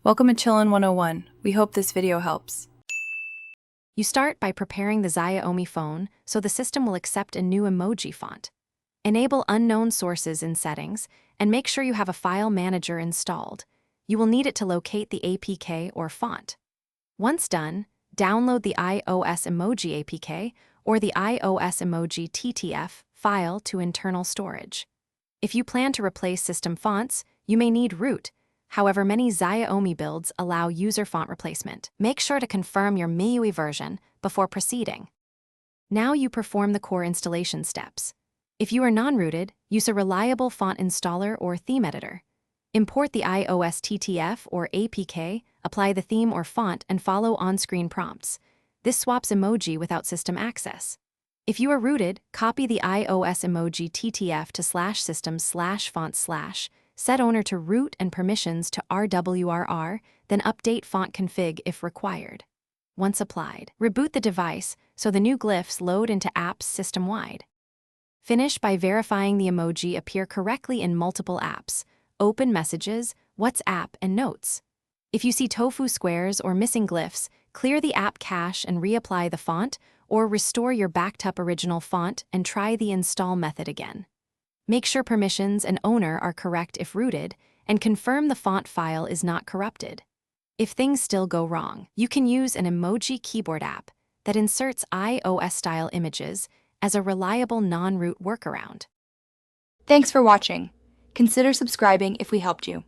Welcome to Chillin' 101. We hope this video helps. You start by preparing the Xiaomi phone so the system will accept a new emoji font. Enable unknown sources in settings and make sure you have a file manager installed. You will need it to locate the APK or font. Once done, download the iOS emoji APK or the iOS emoji TTF file to internal storage. If you plan to replace system fonts, you may need root. However, many Xiaomi builds allow user font replacement. Make sure to confirm your MIUI version before proceeding. Now you perform the core installation steps. If you are non-rooted, use a reliable font installer or theme editor. Import the iOS TTF or APK, apply the theme or font, and follow on-screen prompts. This swaps emoji without system access. If you are rooted, copy the iOS emoji TTF to /system/font/, set owner to root and permissions to RWRR, then update font config if required. Once applied, reboot the device so the new glyphs load into apps system-wide. Finish by verifying the emoji appear correctly in multiple apps, Open Messages, WhatsApp, and Notes. If you see tofu squares or missing glyphs, clear the app cache and reapply the font, or restore your backed up original font and try the install method again. Make sure permissions and owner are correct if rooted, and confirm the font file is not corrupted. If things still go wrong, you can use an emoji keyboard app that inserts iOS-style images as a reliable non-root workaround. Thanks for watching. Consider subscribing if we helped you.